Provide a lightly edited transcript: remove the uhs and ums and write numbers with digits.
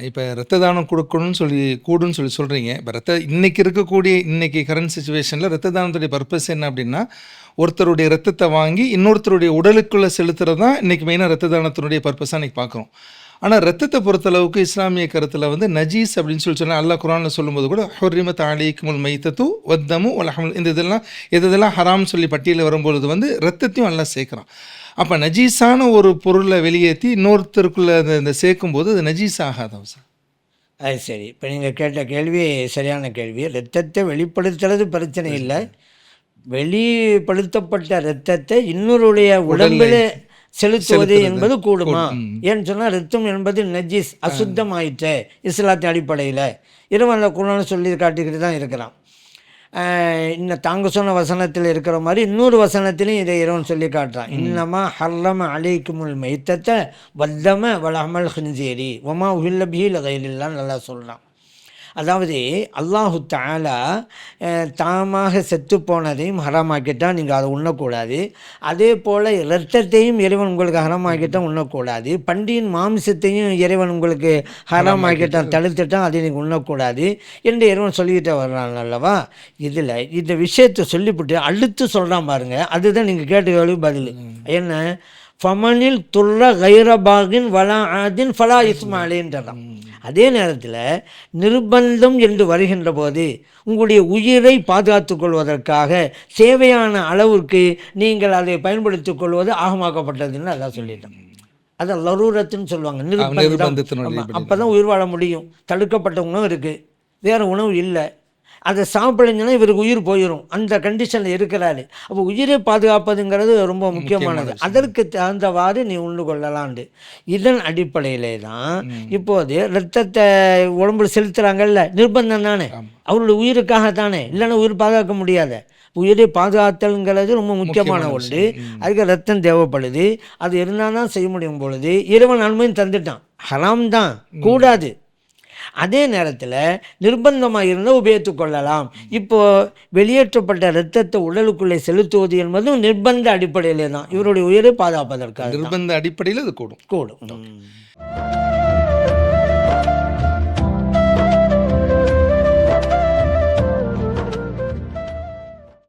இப்போ ரத்த தானம் கொடுக்கணும்னு கூடுன்னு சொல்கிறீங்க. இப்போ இன்னைக்கு கரண்ட் சுச்சுவேஷனில் ரத்த தானத்துடைய பர்பஸ் என்ன அப்படின்னா, ஒருத்தருடைய ரத்தத்தை வாங்கி இன்னொருத்தருடைய உடலுக்குள்ளே செலுத்துறது தான் இன்றைக்கி மெயினாக ரத்த தானத்தினுடைய பர்பஸாக இன்றைக்கி பார்க்குறோம். ஆனால் ரத்தத்தை பொறுத்தளவுக்கு இஸ்லாமிய கருத்தில் வந்து நஜீஸ் அப்படின்னு சொன்னால் அல்லாஹ் குர்ஆனில் சொல்லும்போது கூட ஹுர்ரிமத் அலைக்குமுல் மைத்தத்து வத்தமு வலஹமுல் இந்த இதெல்லாம் ஹராம் சொல்லி பட்டியலில் வரும்பொழுது வந்து ரத்தத்தையும் அல்லாஹ் சேர்க்குறான். அப்போ நஜீஸான ஒரு பொருளை வெளியேற்றி இன்னொருத்தருக்குள்ளே இந்த சேர்க்கும்போது அது நஜீஸ் ஆகாதா சார்? அது சரி. இப்போ நீங்கள் கேட்ட கேள்வி சரியான கேள்வி. ரத்தத்தை வெளிப்படுத்துறது பிரச்சனை இல்லை. வெளிப்படுத்தப்பட்ட இரத்தத்தை இன்னொருடைய உடம்பில் செலுத்துவது என்பது கூடுமா? ஏன்னு சொன்னால் ரத்தம் என்பது நஜீஸ், அசுத்தமாயிற்று இஸ்லாத்தின் அடிப்படையில். இறைவன் குர்ஆனில் சொல்லி காட்டிக்கிட்டு தான் இருக்கிறான். இன்னும் தாங்க சொன்ன வசனத்தில் இருக்கிற மாதிரி இன்னொரு வசனத்திலையும் இதை இறைவன் சொல்லி காட்டுறான். இன்னமா ஹர்ரம அலைக்குமுல் மைத்தத்தை வத்தம வலஹமல் ஹின்சீரி ஒமா உஹில்ல பிஹி லிகைரில்லாஹ் நல்லா சொல்கிறான். அதாவது அல்லாஹு தஆலா தாமாக செத்து போனதையும் ஹராமாக்கிட்டால் நீங்கள் அதை உண்ணக்கூடாது. அதே போல் இரத்தத்தையும் இறைவன் உங்களுக்கு ஹராமாக்கிட்டால் உண்ணக்கூடாது. பண்டியின் மாமிசத்தையும் இறைவன் உங்களுக்கு ஹராமாக்கிட்டால் தடுத்துட்டால் அதை நீங்கள் உண்ணக்கூடாது என்று இறைவன் சொல்லிக்கிட்டே வர்றான் அல்லவா. இதில் இந்த விஷயத்தை சொல்லிவிட்டு அடுத்து சொல்கிறான் பாருங்கள். அதுதான் நீங்கள் கேட்ட பதில் என்ன? ஃபமனில் துர்ர கைரபாகின் வலா ஆதின் ஃபலா இஸ்மாலேன்றதான். அதே நேரத்தில் நிர்பந்தம் என்று வருகின்ற போது உங்களுடைய உயிரை பாதுகாத்து கொள்வதற்காக தேவையான அளவிற்கு நீங்கள் அதை பயன்படுத்திக் கொள்வது ஆகமாக்கப்பட்டதுன்னு அதான் சொல்லிட்டேன். அதை லரூரத்துன்னு சொல்லுவாங்க, நிர்பந்தம். அப்போ தான் உயிர் வாழ முடியும். தடுக்கப்பட்ட உணவு இருக்குது, வேறு உணவு இல்லை, அதை சாப்பிடுங்கன்னா இவருக்கு உயிர் போயிடும், அந்த கண்டிஷனில் இருக்கிறாரு. அப்போ உயிரை பாதுகாப்பதுங்கிறது ரொம்ப முக்கியமானது. அதற்கு தகுந்தவாறு நீ உண்டு கொள்ளலாண்டு. இதன் அடிப்படையிலே தான் இப்போது ரத்தத்தை உடம்புல செலுத்துகிறாங்கல்ல, நிர்பந்தம் தானே, அவருடைய உயிருக்காகத்தானே, இல்லைன்னா உயிர் பாதுகாக்க முடியாத. உயிரை பாதுகாத்தல்ங்கிறது ரொம்ப முக்கியமான ஒன்று. அதுக்கு ரத்தம் தேவைப்படுது. அது இருந்தால் தான் செய்ய முடியும். பொழுது இறைவன் அனுமதி தந்துட்டான், ஹராம் தான், கூடாது. அதே நேரத்தில் நிர்பந்தமாக இருந்தால் உபயோகித்து கொள்ளலாம். இப்போது வெளியேற்றப்பட்ட இரத்தத்தை உடலுக்குள்ளே செலுத்துவது என்பதும் நிர்பந்த அடிப்படையிலே தான், இவருடைய உயிரை பாதுகாப்பதற்காக. நிர்பந்த அடிப்படையில் அது கூடும்.